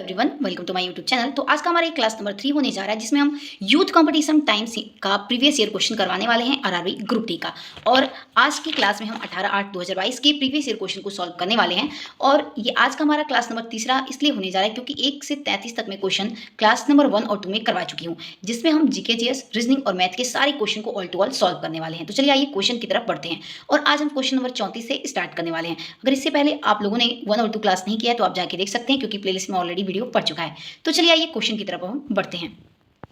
Everyone, welcome to my YouTube channel. तो आज का हमारा क्लास नंबर 3 होने जा रहा है, जिसमें हम यूथ कंपटीशन टाइम्स का प्रीवियस ईयर क्वेश्चन करवाने वाले हैं आरआरबी ग्रुप डी का। और आज की क्लास में हम 18/8/2022 के प्रीवियस ईयर क्वेश्चन को सॉल्व करने वाले हैं। और ये आज का हमारा क्लास नंबर तीसरा इसलिए होने जा रहा है क्योंकि 1 से 33 तक में क्वेश्चन क्लास नंबर 1 और 2 में करवा चुकी हूँ, जिसमें हम जीके, जीएस, रीजनिंग और मैथ के सारे क्वेश्चन को ऑल टू ऑल सॉल्व करने वाले हैं। तो चलिए आइए क्वेश्चन की तरफ बढ़ते हैं और आज हम क्वेश्चन नंबर 34 से स्टार्ट करने वाले हैं। अगर इससे पहले आप लोगों ने 1 और 2 क्लास नहीं किया है तो आप जाके देख सकते हैं, क्योंकि प्लेलिस्ट में ऑलरेडी वीडियो पड़ चुका है। तो चलिए आइए क्वेश्चन की तरफ हम बढ़ते हैं।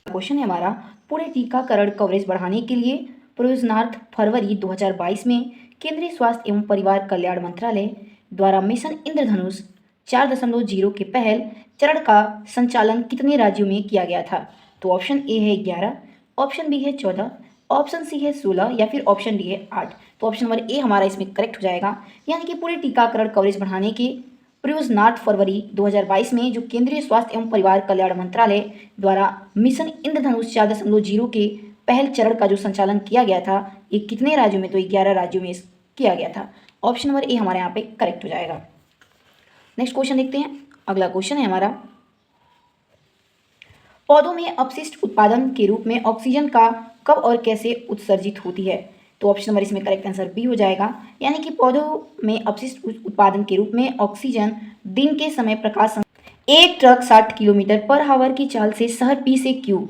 क्वेश्चन है हमारा, पूरे टीकाकरण कवरेज बढ़ाने के लिए प्रयोजनार्थ फरवरी 2022 में केंद्रीय स्वास्थ्य एवं परिवार कल्याण मंत्रालय द्वारा मिशन इंद्रधनुष 4.0 के पहल चरण का संचालन कितने राज्यों में किया गया था? तो ऑप्शन ए है 11, ऑप्शन बी है 14, ऑप्शन सी है 16 या फिर ऑप्शन डी है 8। तो ऑप्शन नंबर ए हमारा इसमें करेक्ट हो जाएगा, यानी कि पूरे टीकाकरण कवरेज बढ़ाने के प्रयोजनार्थ फरवरी 2022 में जो केंद्रीय स्वास्थ्य एवं परिवार कल्याण मंत्रालय द्वारा मिशन इंद्रधनुष 4.0 के पहल चरण का जो संचालन किया गया था, ये कितने राज्यों में? तो 11 राज्यों में किया गया था। ऑप्शन नंबर ए हमारे यहाँ पे करेक्ट हो जाएगा। नेक्स्ट क्वेश्चन देखते हैं। अगला क्वेश्चन है हमारा, पौधों में अपशिष्ट उत्पादन के रूप में ऑक्सीजन का कब और कैसे उत्सर्जित होती है? तो ऑप्शन नंबर इसमें करेक्ट आंसर बी हो जाएगा, यानी कि पौधों में अपशिष्ट उत्पादन के रूप में ऑक्सीजन दिन के समय प्रकाश एक ट्रक 60 किलोमीटर पर आवर की चाल से शहर पी से क्यू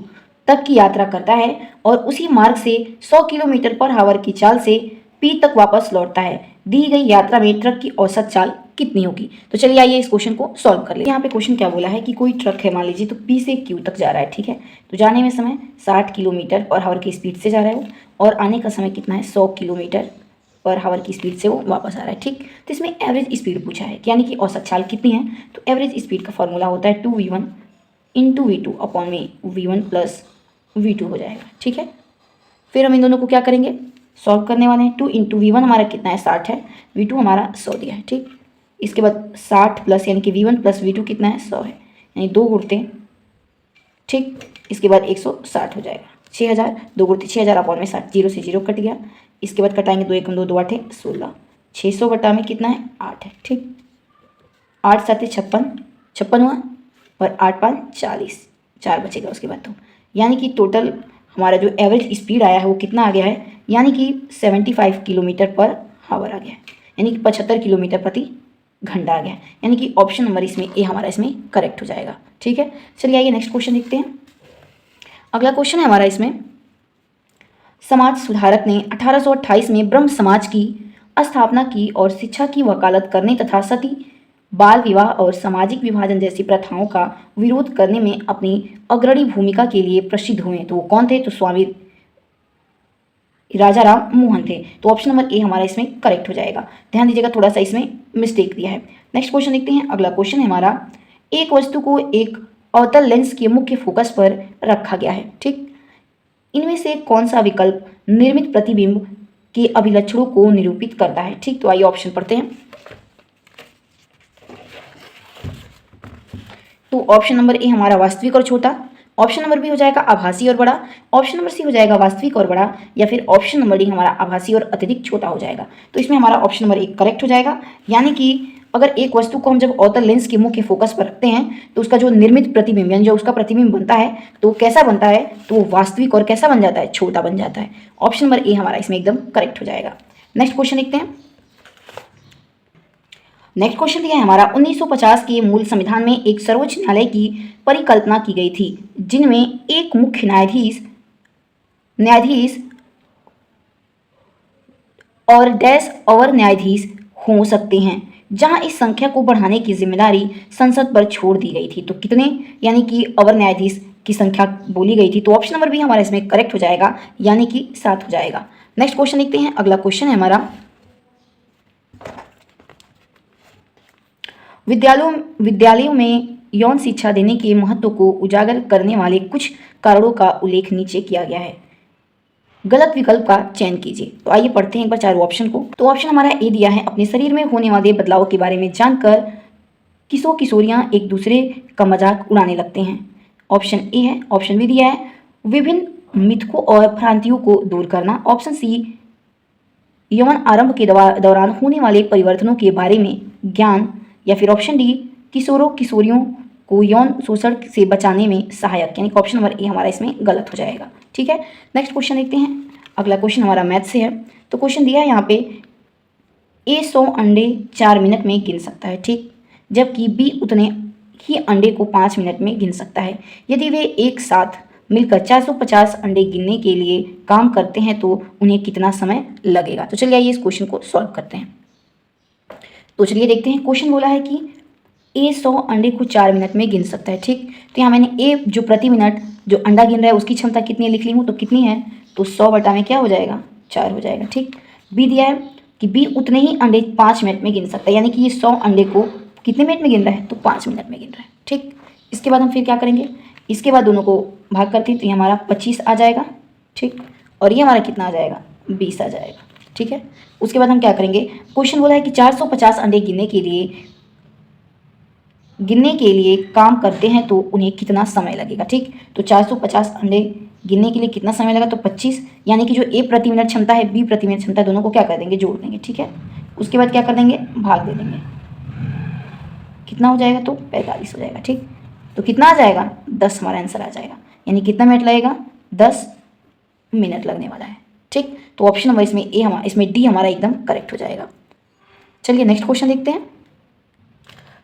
तक की यात्रा करता है और उसी मार्ग से 100 किलोमीटर पर आवर की चाल से पी तक वापस लौटता है। दी गई यात्रा में ट्रक की औसत चाल कितनी होगी? तो चलिए आइए इस क्वेश्चन को सॉल्व कर लेते हैं। यहाँ पे क्वेश्चन क्या बोला है कि कोई ट्रक है, मान लीजिए, तो पी से क्यू तक जा रहा है, ठीक है। तो जाने में समय 60 किलोमीटर पर आवर की स्पीड से जा रहा है वो, और आने का समय कितना है? 100 किलोमीटर पर आवर की स्पीड से वो वापस आ रहा है, ठीक। तो इसमें एवरेज स्पीड पूछा है, यानी कि औसत चाल कितनी है। तो एवरेज स्पीड का फॉर्मूला होता है 2v1 इंटू v2 अपॉन में v1 प्लस v2 हो जाएगा, ठीक है। फिर हम इन दोनों को क्या करेंगे? सॉल्व करने वाले हैं। 2 इंटू v1 हमारा कितना है? 60 है, v2 हमारा 100 दिया है, ठीक। इसके बाद 60 प्लस यानी कि v1 प्लस v2 कितना है? 100 है, यानी 2 गुणते, ठीक। इसके बाद 160 हो जाएगा। 6000, 2 गुणते 6000 अपॉन में 60, 0 से 0 कट गया। इसके बाद कटाएंगे 2 एकम 2, 2 8 16, 600 बटा में कितना है? 8 है, ठीक। 8 7 56, 56 हुआ, और 8 5 40, 4 बचेगा उसके बाद। तो यानी कि टोटल हमारा जो एवरेज स्पीड आया है वो कितना आ गया है? यानी कि 75 किलोमीटर पर आवर आ गया है, यानी कि 75 किलोमीटर प्रति घंटा आ गया, यानी कि ऑप्शन नंबर इसमें ए हमारा इसमें करेक्ट हो जाएगा, ठीक है। चलिए आइए नेक्स्ट क्वेश्चन देखते हैं। अगला क्वेश्चन है हमारा इसमें, समाज सुधारक ने 1828 में ब्रह्म समाज की स्थापना की और शिक्षा की वकालत करने तथा सती, बाल विवाह और सामाजिक विभाजन जैसी प्रथाओं का विरोध करने में अपनी अग्रणी भूमिका के लिए प्रसिद्ध हुए। तो वो कौन थे? तो स्वामी राजा राम मोहन थे। तो ऑप्शन नंबर ए हमारा इसमें करेक्ट हो जाएगा। ध्यान दीजिएगा, थोड़ा सा इसमें मिस्टेक दिया है। नेक्स्ट क्वेश्चन देखते हैं। अगला क्वेश्चन है हमारा, एक वस्तु को एक अवतल लेंस के मुख्य फोकस पर रखा गया है, ठीक। इनमें से कौन सा विकल्प निर्मित प्रतिबिंब के अभिलक्षणों को निरूपित करता है? ठीक, तो आइए ऑप्शन पढ़ते हैं। तो ऑप्शन नंबर ए हमारा वास्तविक और छोटा, ऑप्शन नंबर बी हो जाएगा आभासी और बड़ा, ऑप्शन नंबर सी हो जाएगा वास्तविक और बड़ा, या फिर ऑप्शन नंबर डी हमारा आभासी और अत्यधिक छोटा हो जाएगा। तो इसमें हमारा ऑप्शन नंबर एक करेक्ट हो जाएगा, यानी कि अगर एक वस्तु को हम जब अवतल लेंस के मुख्य फोकस पर रखते हैं तो उसका जो निर्मित प्रतिबिंब यानी जो उसका प्रतिबिंब बनता है तो कैसा बनता है? तो वो वास्तविक और कैसा बन जाता है? छोटा बन जाता है। ऑप्शन नंबर ए हमारा इसमें एकदम करेक्ट हो जाएगा। नेक्स्ट क्वेश्चन देखते हैं। नेक्स्ट क्वेश्चन दिया है हमारा, 1950 के मूल संविधान में एक सर्वोच्च न्यायालय की परिकल्पना की गई थी, जिनमें एक मुख्य न्यायाधीश और डैश अवर न्यायाधीश हो सकते हैं, जहां इस संख्या को बढ़ाने की जिम्मेदारी संसद पर छोड़ दी गई थी। तो कितने, यानी कि अवर न्यायाधीश की संख्या बोली गई थी। तो ऑप्शन नंबर बी हमारा इसमें करेक्ट हो जाएगा, यानी कि 7 हो जाएगा। नेक्स्ट क्वेश्चन देखते हैं। अगला क्वेश्चन है हमारा, विद्यालयों में यौन शिक्षा देने के महत्व को उजागर करने वाले कुछ कारणों का उल्लेख नीचे किया गया है। गलत विकल्प का चयन कीजिए। तो आइए पढ़ते हैं एक बार चारों ऑप्शन को। तो ऑप्शन हमारा ए दिया है, अपने शरीर में होने वाले बदलाव के बारे में जानकर किशोर किशोरियां एक दूसरे का मजाक उड़ाने लगते हैं। ऑप्शन ए है। ऑप्शन बी दिया है, विभिन्न मिथकों और भ्रांतियों को दूर करना। ऑप्शन सी, यौन आरंभ के दौरान होने वाले परिवर्तनों के बारे में ज्ञान, या फिर ऑप्शन डी, किशोरों किशोरियों को यौन शोषण से बचाने में सहायक, यानी कि ऑप्शन नंबर ए हमारा इसमें गलत हो जाएगा। ठीक है, नेक्स्ट क्वेश्चन देखते हैं। अगला क्वेश्चन हमारा मैथ से है। तो क्वेश्चन दिया है यहाँ पे ए 100 अंडे 4 मिनट में गिन सकता है, ठीक, जबकि बी उतने ही अंडे को 5 मिनट में गिन सकता है। यदि वे एक साथ मिलकर 450 अंडे गिनने के लिए काम करते हैं तो उन्हें कितना समय लगेगा। तो चलिए आइए इस क्वेश्चन को सॉल्व करते हैं। तो चलिए देखते हैं। क्वेश्चन बोला है कि ए 100 अंडे को 4 मिनट में गिन सकता है, ठीक। तो यहाँ मैंने ए जो प्रति मिनट जो अंडा गिन रहा है उसकी क्षमता कितनी है लिख ली हूँ, तो कितनी है, तो 100 बटा में क्या हो जाएगा, 4 हो जाएगा, ठीक। बी दिया है कि बी उतने ही अंडे 5 मिनट में गिन सकता है, यानी कि ये 100 अंडे को कितने मिनट में गिन रहा है, तो 5 मिनट में गिन रहा है, ठीक। इसके बाद हम फिर क्या करेंगे, इसके बाद दोनों को भाग करते हैं तो ये हमारा 25 आ जाएगा, ठीक, और ये हमारा कितना आ जाएगा, 20 आ जाएगा, ठीक है। उसके बाद हम क्या करेंगे, क्वेश्चन बोला है कि 450 अंडे गिनने के लिए काम करते हैं तो उन्हें कितना समय लगेगा, ठीक। तो 450 अंडे गिनने के लिए कितना समय लगा, तो 25, यानी कि जो ए प्रति मिनट क्षमता है, बी प्रति मिनट क्षमता है, दोनों को क्या कर देंगे, जोड़ देंगे, ठीक है। उसके बाद क्या कर देंगे, भाग दे देंगे, कितना हो जाएगा, तो 45 हो जाएगा, ठीक। तो कितना आ जाएगा, 10 हमारा आंसर आ जाएगा, यानी कितना मिनट लगेगा, 10 मिनट लगने वाला है, ठीक। तो ऑप्शन नंबर इसमें डी हमारा एकदम करेक्ट हो जाएगा। चलिए नेक्स्ट क्वेश्चन देखते हैं।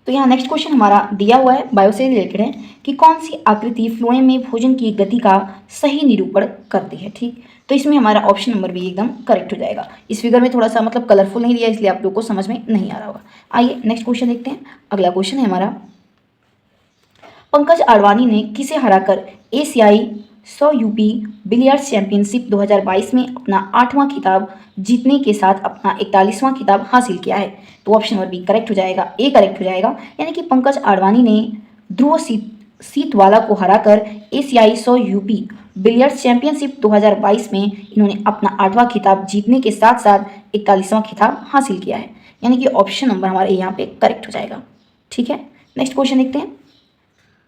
तो यहाँ नेक्स्ट क्वेश्चन हमारा दिया हुआ है, बायो से रिलेटेड है कि कौन सी आकृति फ्लोएम में भोजन की गति का सही निरूपण करती है, ठीक। तो इसमें हमारा ऑप्शन नंबर भी एकदम करेक्ट हो जाएगा। इस फिगर में थोड़ा सा मतलब कलरफुल नहीं दिया, इसलिए आप लोग को समझ में नहीं आ रहा होगा। आइए नेक्स्ट क्वेश्चन देखते हैं। अगला क्वेश्चन है हमारा, पंकज आडवाणी ने किसे हराकर एशियाई 100 यूपी बिलियर्ड्स चैंपियनशिप 2022 में अपना 8वां खिताब जीतने के साथ अपना 41वां खिताब हासिल किया है। तो ऑप्शन नंबर बी करेक्ट हो जाएगा, ए करेक्ट हो जाएगा, यानी कि पंकज आडवाणी ने ध्रुव सीतवाला को हराकर एशियाई 100 यूपी बिलियर्ड्स चैंपियनशिप 2022 में इन्होंने अपना 8वां खिताब जीतने के साथ साथ 41वां खिताब हासिल किया है, यानी कि ऑप्शन नंबर हमारे यहाँ पे करेक्ट हो जाएगा, ठीक है। नेक्स्ट क्वेश्चन देखते हैं।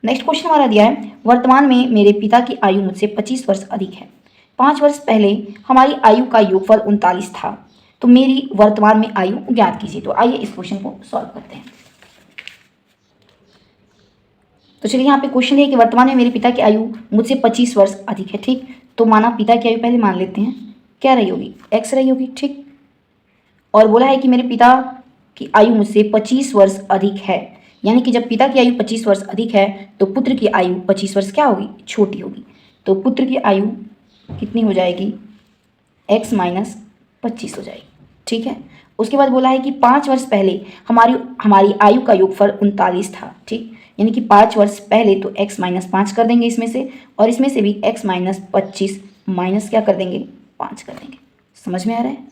नेक्स्ट क्वेश्चन हमारा दिया है, वर्तमान में मेरे पिता की आयु मुझसे 25 वर्ष अधिक है। 5 वर्ष पहले हमारी आयु का योगफल 39 था, तो मेरी वर्तमान में आयु ज्ञात कीजिए। तो आइए इस क्वेश्चन को सॉल्व करते हैं। तो चलिए यहाँ पे क्वेश्चन है कि वर्तमान में मेरे पिता की आयु मुझसे 25 वर्ष अधिक है, ठीक। तो माना पिता की आयु पहले मान लेते हैं, क्या रही होगी, x रही होगी, ठीक। और बोला है कि मेरे पिता की आयु मुझसे 25 वर्ष अधिक है, यानी कि जब पिता की आयु 25 वर्ष अधिक है तो पुत्र की आयु 25 वर्ष क्या होगी, छोटी होगी। तो पुत्र की आयु कितनी हो जाएगी, x माइनस 25 हो जाएगी, ठीक है। उसके बाद बोला है कि 5 वर्ष पहले हमारी आयु का योगफल 39 था, ठीक, यानी कि 5 वर्ष पहले तो x माइनस 5 कर देंगे इसमें से, और इसमें से भी x माइनस 25 माइनस क्या कर देंगे, 5 कर देंगे। समझ में आ रहा है।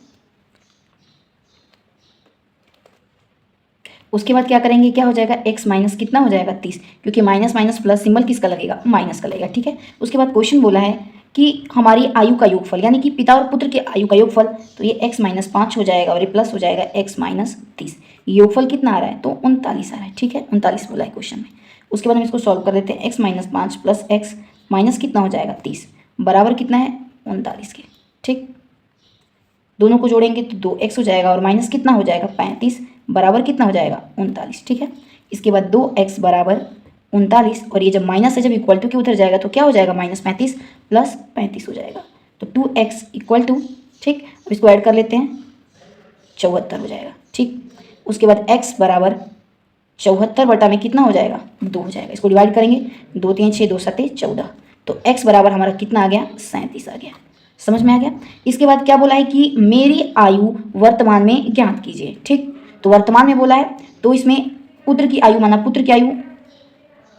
उसके बाद क्या करेंगे, क्या हो जाएगा, x माइनस कितना हो जाएगा, 30, क्योंकि माइनस माइनस प्लस सिंबल किसका लगेगा, माइनस का लगेगा, ठीक है। उसके बाद क्वेश्चन बोला है कि हमारी आयु का योगफल, यानी कि पिता और पुत्र के आयु का योगफल, तो ये x माइनस 5 हो जाएगा और ये प्लस हो जाएगा x माइनस 30। योगफल कितना आ रहा है, तो 39 आ रहा है, ठीक है, 39 बोला है क्वेश्चन में। उसके बाद हम इसको सॉल्व कर देते हैं। x minus 5 plus x minus कितना हो जाएगा, 30, बराबर कितना है, 39 के, ठीक। दोनों को जोड़ेंगे तो 2x हो जाएगा और माइनस कितना हो जाएगा, 35, बराबर कितना हो जाएगा, 39, ठीक है। इसके बाद 2x बराबर 39, और ये जब माइनस है, जब इक्वल टू के उधर जाएगा तो क्या हो जाएगा, माइनस 35 प्लस 35 हो जाएगा, तो 2x इक्वल टू, ठीक। अब इसको ऐड कर लेते हैं, 74 हो जाएगा, ठीक। उसके बाद x बराबर 74 बटा में कितना हो जाएगा, 2 हो जाएगा। इसको डिवाइड करेंगे, 2 3 6 2 7 14, तो x बराबर हमारा कितना आ गया, 37 आ गया। समझ में आ गया। इसके बाद क्या बोला है कि मेरी आयु वर्तमान में ज्ञात कीजिए, ठीक। तो वर्तमान में बोला है, तो इसमें पुत्र की आयु, माना पुत्र की आयु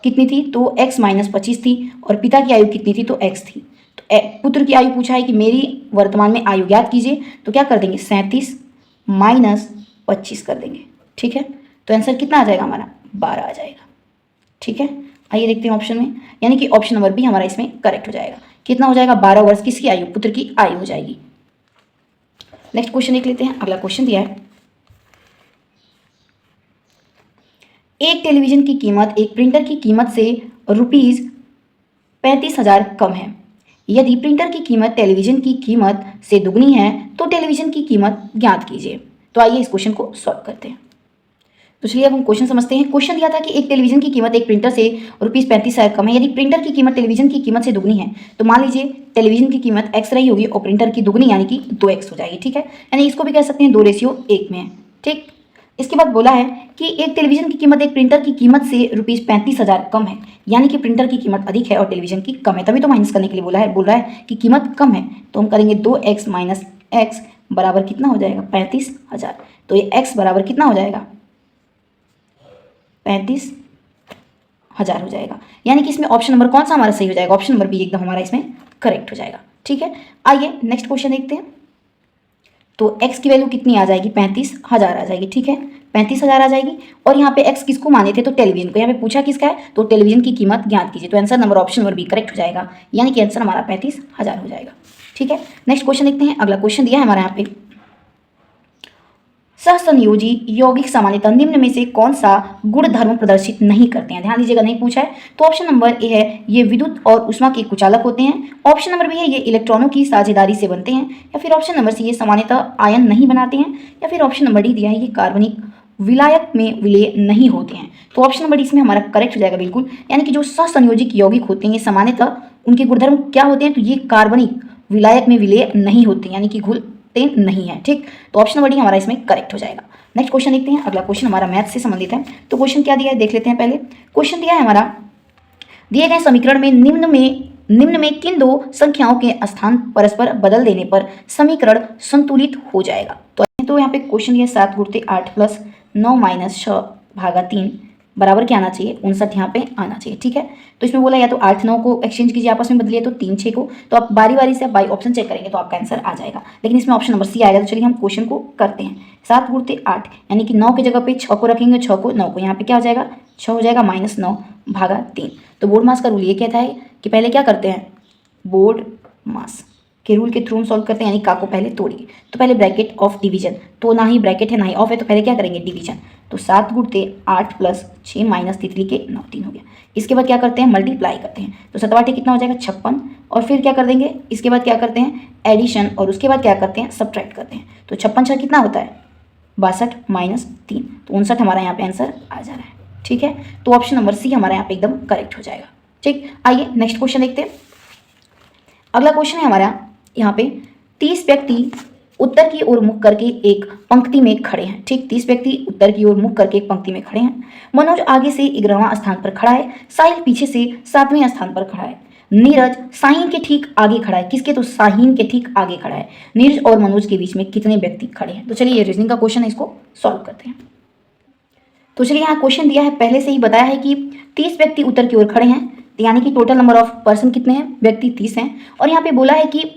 कितनी थी, तो x माइनस 25 थी, और पिता की आयु कितनी थी, तो x थी। तो पुत्र की आयु पूछा है कि मेरी वर्तमान में आयु ज्ञात कीजिए, तो क्या कर देंगे, 37 माइनस 25 कर देंगे, ठीक है। तो आंसर कितना आ जाएगा हमारा, 12 आ जाएगा, ठीक है। आइए देखते हैं ऑप्शन में, यानी कि ऑप्शन नंबर बी हमारा इसमें करेक्ट हो जाएगा। कितना हो जाएगा, 12 वर्ष किसकी आयु, पुत्र की आयु हो जाएगी। नेक्स्ट क्वेश्चन देख लेते हैं। अगला क्वेश्चन दिया है, एक टेलीविजन की कीमत एक प्रिंटर की कीमत से रुपीज़ 35,000 कम है। यदि प्रिंटर की कीमत टेलीविजन की कीमत से दुगनी है तो टेलीविजन की कीमत ज्ञात कीजिए। तो आइए इस क्वेश्चन को सॉल्व करते हैं। तो चलिए अब हम क्वेश्चन समझते हैं। क्वेश्चन दिया था कि एक टेलीविजन की कीमत एक प्रिंटर से ₹35,000 कम है। यदि प्रिंटर की कीमत टेलीविजन की कीमत से दुगनी है तो मान लीजिए टेलीविजन की कीमत x रही होगी और प्रिंटर की दुगनी यानी कि 2x हो जाएगी। ठीक है, यानी इसको भी कह सकते हैं 2:1 में है। ठीक, इसके बाद बोला है कि एक टेलीविजन की कीमत एक प्रिंटर की कीमत से ₹35,000 कम है, यानी कि प्रिंटर की कीमत अधिक है और टेलीविजन की कम है, तभी तो माइनस करने के लिए बोल रहा है कि कीमत कम है। तो हम करेंगे 2x माइनस x बराबर कितना हो जाएगा 35,000। तो ये x बराबर कितना हो जाएगा 35,000 हो जाएगा, यानी कि इसमें ऑप्शन नंबर कौन सा हमारा सही हो जाएगा, ऑप्शन नंबर बी एकदम हमारा इसमें करेक्ट हो जाएगा। ठीक है, आइए नेक्स्ट क्वेश्चन देखते हैं। तो x की वैल्यू कितनी आ जाएगी 35,000 आ जाएगी। ठीक है, 35,000 आ जाएगी और यहाँ पे x किसको माने थे तो टेलीविजन को, यहाँ पे पूछा किसका है तो टेलीविजन की कीमत ज्ञात कीजिए। तो answer number option number B correct हो जाएगा, यानी कि आंसर हमारा 35,000 हो जाएगा। ठीक है, नेक्स्ट क्वेश्चन देखते हैं। अगला क्वेश्चन दिया है हमारे यहाँ पे, सहसंयोजी यौगिक सामान्यतः निम्न में से कौन सा गुणधर्म प्रदर्शित नहीं करते हैं। ध्यान दीजिएगा, नहीं पूछा है। तो ऑप्शन नंबर ए है ये विद्युत और ऊष्मा के कुचालक होते हैं। ऑप्शन नंबर बी है ये इलेक्ट्रॉनों की साझेदारी से बनते हैं, या फिर ऑप्शन नंबर सी ये सामान्यतः आयन नहीं बनाते हैं, या फिर ऑप्शन नंबर डी दिया है ये कार्बनिक विलायक में विलय नहीं होते हैं। तो ऑप्शन नंबर डी इसमें हमारा करेक्ट हो जाएगा बिल्कुल, यानी कि जो सहसंयोजिक यौगिक होते हैं ये सामान्यतः उनके गुणधर्म क्या होते हैं तो ये कार्बनिक विलायक में विलय नहीं होते, यानी कि घुलते नहीं है। ठीक, तो ऑप्शन नंबर डी हमारा इसमें करेक्ट हो जाएगा। नेक्स्ट क्वेश्चन देखते हैं। अगला क्वेश्चन हमारा मैथ से संबंधित है। तो क्वेश्चन क्या दिया है देख लेते हैं। पहले क्वेश्चन दिया है हमारा, दिए गए समीकरण में निम्न में किन दो संख्याओं के स्थान परस्पर बदल देने पर समीकरण संतुलित हो जाएगा। तो यहाँ पे क्वेश्चन दिया 7 गुणित 8 प्लस 9 माइनस 6 भागा 3 बराबर क्या आना चाहिए 59 यहाँ पे आना चाहिए। ठीक है, तो इसमें बोला या तो 8 9 को एक्सचेंज कीजिए आपस में बदलिए, तो 3 6 को, तो आप बारी बारी से बाई ऑप्शन चेक करेंगे तो आपका आंसर आ जाएगा, लेकिन इसमें ऑप्शन नंबर सी आएगा। तो चलिए हम क्वेश्चन को करते हैं। 7 गुणित 8 यानी कि 9 की जगह पे 6 को रखेंगे, 6 को 9 को, यहाँ पे क्या हो जाएगा 6 हो जाएगा माइनस 9 भागा 3। तो बोर्ड मास का रूल ये कहता है कि पहले क्या करते हैं, बोर्ड मास के रूल के थ्रू हम सॉल्व करते हैं, यानी का को पहले तोड़िए। तो पहले ब्रैकेट ऑफ डिवीजन, तो ना ही ब्रैकेट है ना ही ऑफ है, तो पहले क्या करेंगे डिवीजन। तो 7 गुणित 8 प्लस 6 माइनस 3 के 9 3 हो गया। इसके बाद क्या करते हैं मल्टीप्लाई करते हैं, तो 7 कितना हो जाएगा 56, और फिर क्या कर देंगे इसके बाद क्या करते हैं एडिशन, और उसके बाद क्या करते हैं सब्ट्रैक्ट करते हैं। तो 56 6 कितना होता है 62 माइनस 3, तो 59 हमारा यहाँ पे आंसर आ जा रहा है। ठीक है, तो ऑप्शन नंबर सी हमारा यहाँ पे एकदम करेक्ट हो जाएगा। ठीक, आइए नेक्स्ट क्वेश्चन देखते हैं। अगला क्वेश्चन है हमारा यहाँ पे, 30 व्यक्ति उत्तर की ओर मुख करके एक पंक्ति में खड़े हैं। ठीक, 30 व्यक्ति उत्तर की ओर मुख करके एक पंक्ति में खड़े हैं। मनोज आगे से 11वां स्थान पर खड़ा है, साहिल पीछे से 7वें स्थान पर खड़ा है, नीरज साहिल के ठीक आगे खड़ा है। किसके, तो साहिल के ठीक आगे खड़ा है। नीरज और मनोज के बीच में कितने व्यक्ति खड़े हैं। तो चलिए ये रीजनिंग का क्वेश्चन है, इसको सॉल्व करते हैं। तो चलिए यहाँ क्वेश्चन दिया है, पहले से ही बताया है कि 30 व्यक्ति उत्तर की ओर खड़े हैं, यानी कि टोटल नंबर ऑफ पर्सन कितने हैं व्यक्ति 30 हैं, और यहाँ पे बोला है कि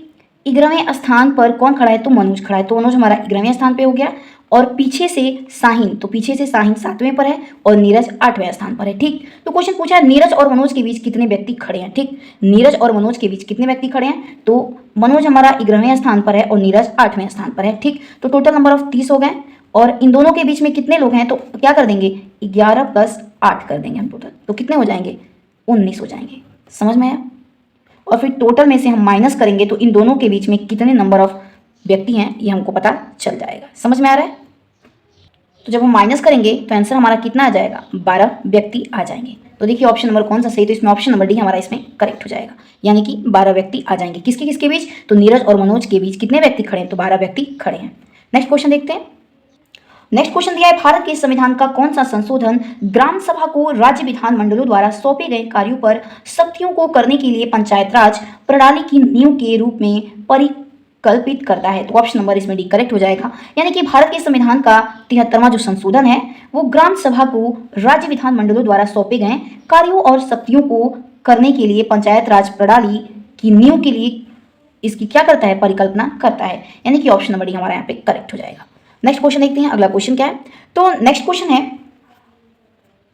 11वें स्थान पर कौन खड़ा है तो मनोज खड़ा है। तो मनोज हमारा 11वें स्थान पे हो गया, और पीछे से साहिल, तो पीछे से साहिल 7वें पर है और नीरज 8वें स्थान पर है। ठीक, तो क्वेश्चन पूछा है नीरज और मनोज के बीच कितने व्यक्ति खड़े हैं। ठीक, नीरज और मनोज के बीच कितने व्यक्ति खड़े हैं, तो मनोज हमारा 11वें स्थान पर है और नीरज 8वें स्थान पर है। ठीक, तो टोटल नंबर ऑफ 30 हो गए, और इन दोनों के बीच में कितने लोग हैं तो क्या कर देंगे 11 प्लस 8 कर देंगे हम टोटल, तो कितने हो जाएंगे 19 हो जाएंगे। समझ में आया, और फिर टोटल में से हम माइनस करेंगे तो इन दोनों के बीच में कितने नंबर ऑफ व्यक्ति हैं ये हमको पता चल जाएगा। समझ में आ रहा है, तो जब हम माइनस करेंगे तो आंसर हमारा कितना आ जाएगा 12 व्यक्ति आ जाएंगे। तो देखिए ऑप्शन नंबर कौन सा सही, तो इसमें ऑप्शन नंबर डी हमारा इसमें करेक्ट हो जाएगा, यानी कि 12 व्यक्ति आ जाएंगे। किसके किसके बीच, तो नीरज और मनोज के बीच कितने व्यक्ति खड़े हैं तो 12 व्यक्ति खड़े हैं। नेक्स्ट क्वेश्चन देखते हैं। नेक्स्ट क्वेश्चन दिया है, भारत के संविधान का कौन सा संशोधन ग्राम सभा को राज्य विधान मंडलों द्वारा सौंपे गए कार्यों पर सख्तियों को करने के लिए पंचायत राज प्रणाली की नींव के रूप में परिकल्पित करता है। तो ऑप्शन नंबर इसमें डी करेक्ट हो जाएगा, यानी कि भारत के संविधान का 73वां जो संशोधन है वो ग्राम सभा को राज्य विधान मंडलों द्वारा सौंपे गए कार्यों और सख्तियों को करने के लिए पंचायत राज प्रणाली की नींव के लिए इसकी क्या करता है परिकल्पना करता है, यानी कि ऑप्शन नंबर डी हमारा यहाँ पे करेक्ट हो जाएगा। नेक्स्ट क्वेश्चन देखते हैं। अगला क्वेश्चन क्या है, तो नेक्स्ट क्वेश्चन है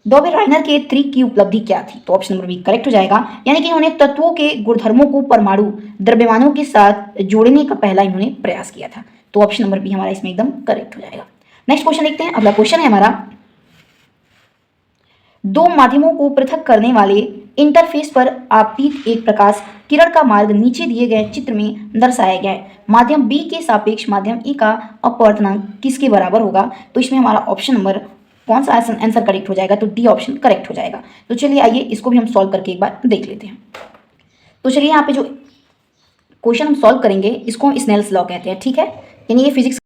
डॉबेराइनर के त्रिक की उपलब्धि क्या थी। तो ऑप्शन नंबर बी करेक्ट हो जाएगा, यानी कि इन्होंने तत्वों के गुणधर्मों को परमाणु द्रव्यमानों के साथ जोड़ने का पहला इन्होंने प्रयास किया था। तो ऑप्शन नंबर बी हमारा इसमें एकदम करेक्ट हो जाएगा। नेक्स्ट क्वेश्चन देखते हैं। अगला क्वेश्चन है हमारा, दो माध्यमों को पृथक करने वाले इंटरफेस पर आपतित एक प्रकाश किरण का मार्ग नीचे दिए गए चित्र में दर्शाया गया है। माध्यम बी के सापेक्ष माध्यम ए का अपवर्तनांक किसके बराबर होगा। तो इसमें हमारा ऑप्शन नंबर कौन सा आंसर करेक्ट हो जाएगा, तो डी ऑप्शन करेक्ट हो जाएगा। तो चलिए आइए इसको भी हम सॉल्व करके एक बार देख लेते हैं। तो चलिए यहाँ पे जो क्वेश्चन हम सॉल्व करेंगे इसको हम स्नेल्स लॉ कहते हैं, ठीक है, यानी ये फिजिक्स।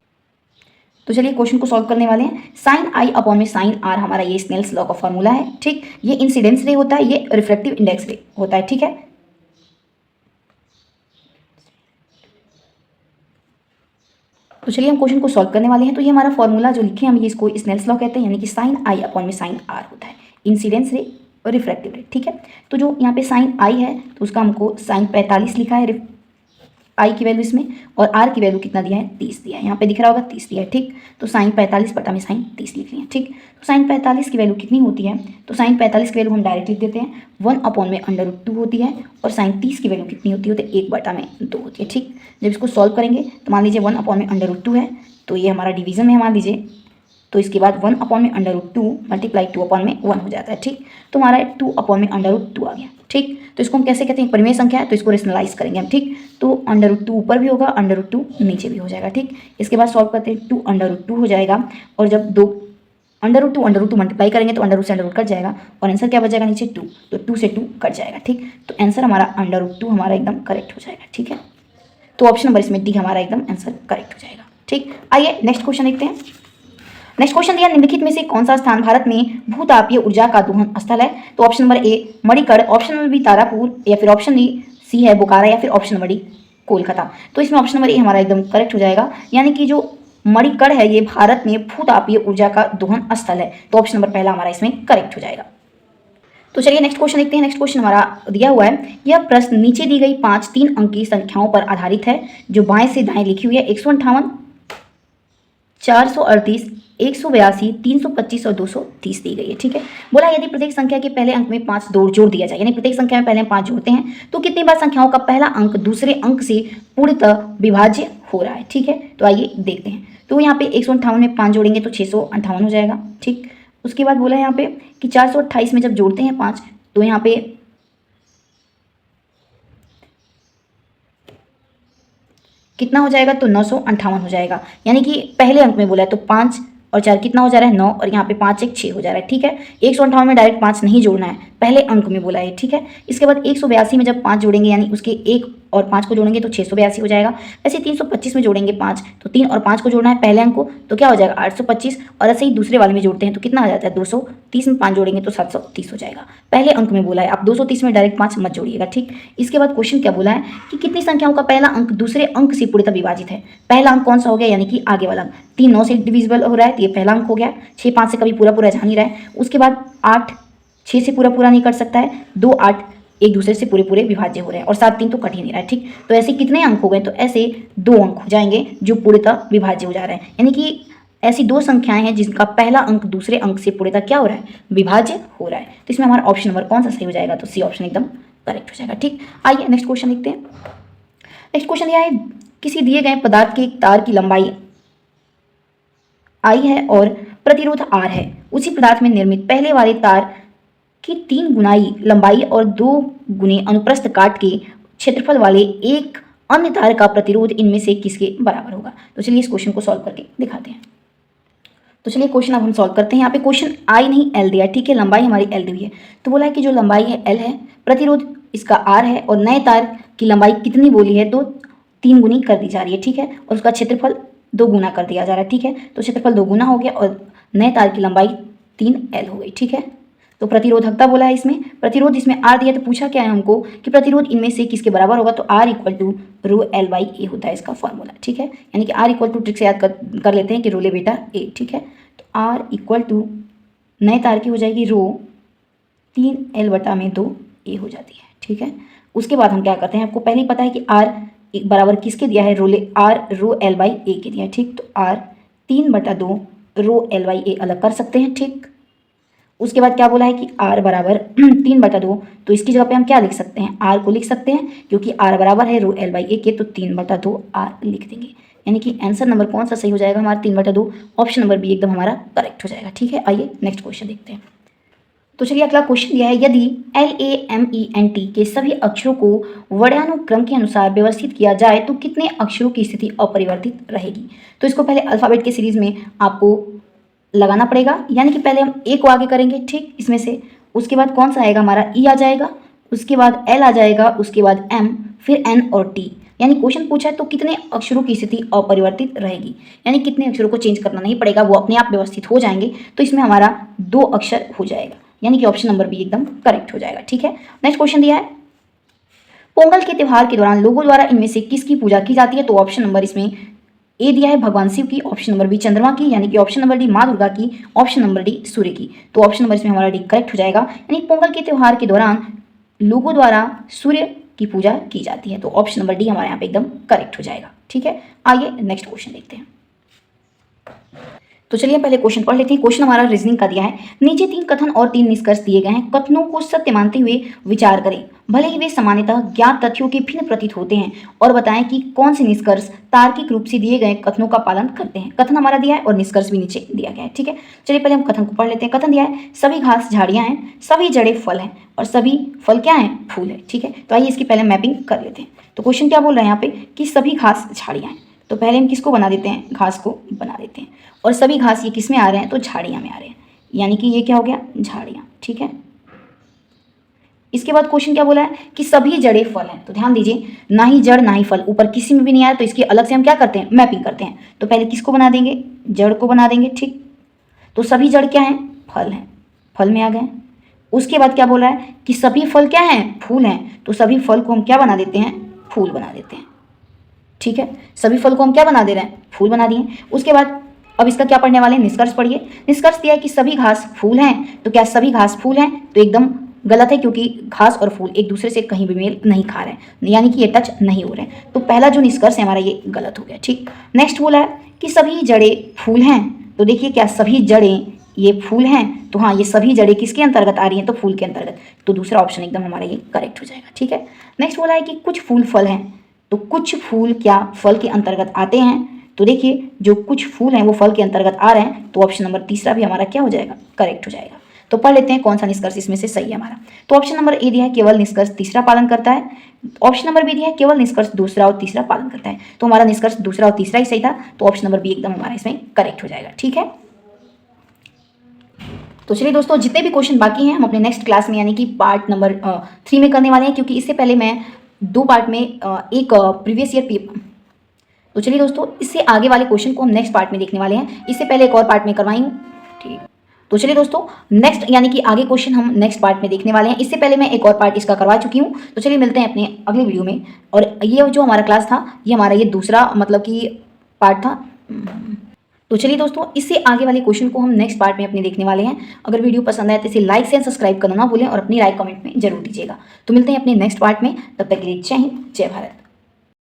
तो चलिए क्वेश्चन को सॉल्व करने वाले हैं। साइन आई अपॉन में साइन आर हमारा ये स्नेल्स लॉ का फॉर्मूला है, ठीक। ये इंसिडेंस रे होता है, ये रिफ्लेक्टिव इंडेक्स रे होता है, ठीक है। तो चलिए हम क्वेश्चन को सॉल्व करने वाले हैं। तो ये हमारा फॉर्मूला जो लिखे हम ये इसको स्नेल्स लॉ कहते हैं, यानी कि साइन आई अपॉन में साइन आर होता है, इंसिडेंस रे और रिफ्रैक्टिव रे, ठीक है। तो जो यहाँ पे साइन आई है तो उसका हमको साइन 45 लिखा है आई की वैल्यू इसमें, और आर की वैल्यू कितना दिया है, 30 दिया है, यहाँ पे दिख रहा होगा 30 दिया है, ठीक। तो साइन 45 बटा में साइन 30 लिख लिया, ठीक। तो साइन 45 की वैल्यू कितनी होती है, तो साइन 45 की वैल्यू हम डायरेक्ट लिख देते हैं, 1 अपॉन में √2 होती है, और साइन 30 की वैल्यू कितनी होती है, तो 1 बटा में 2 होती है, ठीक। जब इसको सॉल्व करेंगे तो मान लीजिए 1 अपॉन में √2 है, तो ये हमारा डिवीजन में मान लीजिए, तो इसके बाद 1 अपॉन में √2 मल्टीप्लाई 2 अपॉन में 1 हो जाता है, ठीक। तो हमारा 2 अपॉन में √2 आ गया, ठीक। तो इसको हम कैसे कहते हैं, परिमेय संख्या है तो इसको रेशनलाइज करेंगे हम, ठीक। तो √2 ऊपर भी होगा, √2 नीचे भी हो जाएगा, ठीक। इसके बाद सॉल्व करते हैं, 2 √2 हो जाएगा, और जब दो √2 मल्टीप्लाई करेंगे तो √2 से √2 कट जाएगा, और आंसर क्या बच जाएगा नीचे 2, तो 2 से 2 कट जाएगा, ठीक। तो आंसर हमारा √2 हमारा एकदम करेक्ट हो जाएगा, ठीक है। तो ऑप्शन नंबर इसमें डी हमारा एकदम आंसर करेक्ट हो जाएगा, ठीक। आइए नेक्स्ट क्वेश्चन देखते हैं। नेक्स्ट क्वेश्चन दिया, निम्नलिखित में से कौन सा स्थान भारत में भूतापीय ऊर्जा का दोहन स्थल है, तो option number A Manikaran, option number B Tarapur, या फिर ऑप्शन सी है बोकारो, या फिर ऑप्शन नंबर डी कोलकाता। तो इसमें ऑप्शन नंबर ए हमारा एकदम करेक्ट हो जाएगा, यानी कि जो मणिकर्ण है ये भारत में भूतापीय ऊर्जा का दोहन स्थल है, तो ऑप्शन नंबर पहला हमारा इसमें करेक्ट हो जाएगा। तो चलिए नेक्स्ट क्वेश्चन देखते हैं। नेक्स्ट क्वेश्चन हमारा दिया हुआ है, यह प्रश्न नीचे दी गई 5 3 अंक की संख्याओं पर आधारित है, जो बाएं से दाएं लिखी हुई है, 158, 438, 182, 325 और 230 दी गई है, ठीक है। बोला यदि प्रत्येक संख्या के पहले अंक में 5 जोड़ दिया जाए, यानी प्रत्येक संख्या में पहले हम 5 जोड़ते हैं तो कितनी बार संख्याओं का पहला अंक दूसरे अंक से पूर्णतः विभाज्य हो रहा है, ठीक है। तो आइए देखते हैं। तो यहाँ पे 158 में 5 जोड़ेंगे तो 658 हो जाएगा, ठीक। उसके बाद बोला है यहाँ पे कि 428 में जब जोड़ते हैं 5 तो यहाँ पे कितना हो जाएगा, तो 958 हो जाएगा, यानी कि पहले अंक में बोला है तो 5 और 4 कितना हो जा रहा है, 9, और यहाँ पे 5 1 6 हो जा रहा है, ठीक है। 158 में डायरेक्ट 5 नहीं जोड़ना है, पहले अंक में बोला है, ठीक है। इसके बाद 182 में जब 5 जोड़ेंगे यानी उसके 1 और 5 को जोड़ेंगे तो 682 हो जाएगा। ऐसे 325 में जोड़ेंगे 5 तो 3 और 5 को जोड़ना है पहले अंक को, तो क्या हो जाएगा 825, और ऐसे ही दूसरे वाले में जोड़ते हैं तो कितना आ जाता है 230 में 5 जोड़ेंगे तो 730 हो जाएगा। पहले अंक में बोला है, आप 230 में डायरेक्ट 5 मत जोड़िएगा, ठीक। इसके बाद क्वेश्चन क्या बोला है कि कितनी संख्याओं का पहला अंक दूसरे अंक से पूर्णतः विभाजित है। पहला अंक कौन सा हो गया, यानी कि आगे वाला 3 9 से डिविजिबल हो रहा है तो ये पहला अंक हो गया, 6 5 से कभी पूरा जा नहीं रहा है। उसके बाद 8 6 से पूरा नहीं कर सकता है, 2 8 एक दूसरे से पूरे विभाज्य हो रहे हैं, और 7 3 तो कट ही नहीं रहा है, ठीक। तो ऐसे कितने अंक हो गए, तो ऐसे 2 अंक हो जाएंगे जो पूर्णतः विभाज्य हो जा रहे हैं, यानी कि ऐसी 2 संख्याएं हैं जिनका पहला अंक दूसरे अंक से पूर्णतः क्या हो रहा है, विभाज्य हो रहा है। तो इसमें हमारा ऑप्शन नंबर कौन सा सही हो जाएगा, तो सी ऑप्शन एकदम करेक्ट हो जाएगा, ठीक। आइए नेक्स्ट क्वेश्चन देखते हैं। नेक्स्ट क्वेश्चन यह है, किसी दिए गए पदार्थ के एक तार की लंबाई आई है और प्रतिरोध R है, उसी पदार्थ में निर्मित पहले वाले तार की 3 गुनाई लंबाई और 2 गुने अनुप्रस्थ काट के क्षेत्रफल वाले एक अन्य तार का प्रतिरोध इनमें से किसके बराबर होगा। तो चलिए इस क्वेश्चन को सॉल्व करके दिखाते हैं। तो चलिए क्वेश्चन अब हम सॉल्व करते हैं। यहाँ पे क्वेश्चन आई नहीं एल दिया, ठीक है, लंबाई हमारी एल दी हुई है। तो बोला है कि जो लंबाई है एल है, प्रतिरोध इसका आर है, और नए तार की लंबाई कितनी बोली है, तो 3 गुनी कर दी जा रही है, ठीक है, और उसका क्षेत्रफल 2 गुना कर दिया जा रहा है, ठीक है। तो क्षेत्रफल 2 गुना हो गया और नए तार की लंबाई 3L हो गई, ठीक है। तो प्रतिरोधकता बोला है, इसमें प्रतिरोध इसमें आर दिया, तो पूछा क्या है हमको कि प्रतिरोध इनमें से किसके बराबर होगा, तो R = ρL/A होता है इसका फॉर्मूला, ठीक है। यानी कि R = ट्रिक से याद कर लेते हैं कि रो ले बेटा A, ठीक है। तो R = नए तार की हो जाएगी रो 3L/2A हो जाती है, ठीक है। उसके बाद हम क्या करते हैं, आपको पहले ही पता है कि R बराबर किसके दिया है, ρL/A के दिया है, ठीक। तो R 3/2 ρL/A अलग कर सकते हैं, ठीक। उसके बाद क्या बोला है कि R बराबर 3/2, तो इसकी जगह पे हम क्या लिख सकते हैं, R को लिख सकते हैं, क्योंकि R बराबर है ρL/A के, तो 3/2 R लिख देंगे। यानी कि आंसर नंबर कौन सा सही हो जाएगा हमारा 3/2, ऑप्शन नंबर बी एकदम हमारा करेक्ट हो जाएगा, ठीक है। आइए नेक्स्ट क्वेश्चन देखते हैं। तो चलिए अगला क्वेश्चन दिया है, यदि LAMENT के सभी अक्षरों को वर्णानुक्रम के अनुसार व्यवस्थित किया जाए तो कितने अक्षरों की स्थिति अपरिवर्तित रहेगी। तो इसको पहले अल्फ़ाबेट के सीरीज में आपको लगाना पड़ेगा, यानी कि पहले हम ए को आगे करेंगे, ठीक, इसमें से उसके बाद कौन सा आएगा हमारा ई आ जाएगा, उसके बाद एल आ जाएगा, उसके बाद एम, फिर एन और टी। यानी क्वेश्चन पूछा है तो कितने अक्षरों की स्थिति अपरिवर्तित रहेगी, यानी कितने अक्षरों को चेंज करना नहीं पड़ेगा, वो अपने आप व्यवस्थित हो जाएंगे। तो इसमें हमारा 2 अक्षर हो जाएगा, यानी कि ऑप्शन नंबर बी एकदम करेक्ट हो जाएगा। ठीक है, नेक्स्ट क्वेश्चन दिया है, पोंगल के त्योहार के दौरान लोगों द्वारा इनमें से किसकी पूजा की जाती है। तो ऑप्शन नंबर इसमें ए दिया है भगवान शिव की, ऑप्शन नंबर बी चंद्रमा की, यानी कि ऑप्शन नंबर डी माँ दुर्गा की, ऑप्शन नंबर डी सूर्य की। तो ऑप्शन नंबर इसमें हमारा डी करेक्ट हो जाएगा, यानी पोंगल के त्योहार के दौरान लोगों द्वारा सूर्य की पूजा की जाती है। तो ऑप्शन नंबर डी हमारे यहाँ पे एकदम करेक्ट हो जाएगा। ठीक है, आइए नेक्स्ट क्वेश्चन देखते हैं। तो चलिए पहले क्वेश्चन पढ़ लेते हैं। क्वेश्चन हमारा रीजनिंग का दिया है, नीचे 3 कथन और 3 निष्कर्ष दिए गए हैं, कथनों को सत्य मानते हुए विचार करें, भले ही वे सामान्यतः ज्ञात तथ्यों के भिन्न प्रतीत होते हैं, और बताएं कि कौन से निष्कर्ष तार्किक रूप से दिए गए कथनों का पालन करते हैं। कथन हमारा दिया है और निष्कर्ष भी नीचे दिया गया है। ठीक है, चलिए पहले हम कथन को पढ़ लेते हैं। कथन दिया है, सभी घास झाड़ियां हैं, सभी जड़ें फल हैं, और सभी फल क्या हैं, फूल है। ठीक है, तो आइए इसकी पहले मैपिंग कर लेते हैं। तो क्वेश्चन क्या बोल रहे हैं यहाँ पे कि सभी घास झाड़ियां हैं, तो पहले हम किसको बना देते हैं, घास को बना देते हैं, और सभी घास ये किस में आ रहे हैं, तो झाड़ियाँ में आ रहे हैं, यानी कि ये क्या हो गया, झाड़ियाँ। ठीक है, इसके बाद क्वेश्चन क्या बोला है कि सभी जड़ें फल हैं, तो ध्यान दीजिए, ना ही जड़ ना ही फल, ऊपर किसी में भी नहीं आया, तो इसकी अलग से हम क्या करते हैं, मैपिंग करते हैं। तो पहले किसको बना देंगे, जड़ को बना देंगे। ठीक, तो सभी जड़ क्या हैं, फल हैं, फल में आ गए। उसके बाद क्या बोला है कि सभी फल क्या हैं, फूल हैं, तो सभी फल को हम क्या बना देते हैं, फूल बना देते हैं। ठीक है, सभी फल को हम क्या बना दे रहे हैं, फूल बना दिए। उसके बाद अब इसका क्या पढ़ने वाले हैं, निष्कर्ष पढ़िए। निष्कर्ष दिया है कि सभी घास फूल हैं, तो क्या सभी घास फूल हैं, तो एकदम गलत है, क्योंकि घास और फूल एक दूसरे से कहीं भी मेल नहीं खा रहे हैं, यानी कि ये टच नहीं हो रहे हैं। तो पहला जो निष्कर्ष है हमारा ये गलत हो गया। ठीक, नेक्स्ट बोला है कि सभी जड़ें फूल हैं, तो देखिए क्या सभी जड़ें ये फूल हैं, तो हाँ ये सभी जड़ें किसके अंतर्गत आ रही हैं, तो फूल के अंतर्गत। तो दूसरा ऑप्शन एकदम हमारा ये करेक्ट हो जाएगा। ठीक है, नेक्स्ट बोला है कि कुछ फूल फल हैं, तो कुछ फूल क्या फल के अंतर्गत आते हैं, तो देखिए जो कुछ फूल हैं वो फल के अंतर्गत आ रहे हैं, तो ऑप्शन नंबर तीसरा भी हमारा क्या हो जाएगा, करेक्ट हो जाएगा। तो पढ़ लेते हैं कौन सा निष्कर्ष इसमें से सही है हमारा। तो ऑप्शन नंबर ए दिया है केवल निष्कर्ष तीसरा पालन करता है, ऑप्शन नंबर बी दिया है केवल निष्कर्ष दूसरा और तीसरा पालन करता है। तो हमारा निष्कर्ष दूसरा और तीसरा ही सही था, तो ऑप्शन नंबर बी एकदम हमारा इसमें करेक्ट हो जाएगा। ठीक है, तो चलिए दोस्तों, जितने भी क्वेश्चन बाकी हैं हम अपने नेक्स्ट क्लास में यानी कि पार्ट नंबर 3 में करने वाले हैं, क्योंकि इससे पहले मैं 2 पार्ट में एक प्रीवियस ईयर पेपर। तो चलिए दोस्तों, इससे आगे वाले क्वेश्चन को हम नेक्स्ट पार्ट में देखने वाले हैं, इससे पहले एक और पार्ट में करवाई हूँ। ठीक, तो चलिए दोस्तों, नेक्स्ट यानी कि आगे क्वेश्चन हम नेक्स्ट पार्ट में देखने वाले हैं, इससे पहले मैं एक और पार्ट इसका करवा चुकी हूँ। तो चलिए मिलते हैं अपने अगले वीडियो में। और ये जो हमारा क्लास था ये हमारा ये दूसरा मतलब कि पार्ट था। तो चलिए दोस्तों, इससे आगे वाले क्वेश्चन को हम नेक्स्ट पार्ट में अपने देखने वाले हैं। अगर वीडियो पसंद आए तो इसे लाइक से सब्सक्राइब करना ना भूलें, और अपनी राय कमेंट में जरूर दीजिएगा। तो मिलते हैं अपने नेक्स्ट पार्ट में, तब तक के लिए जय हिंद, जय भारत।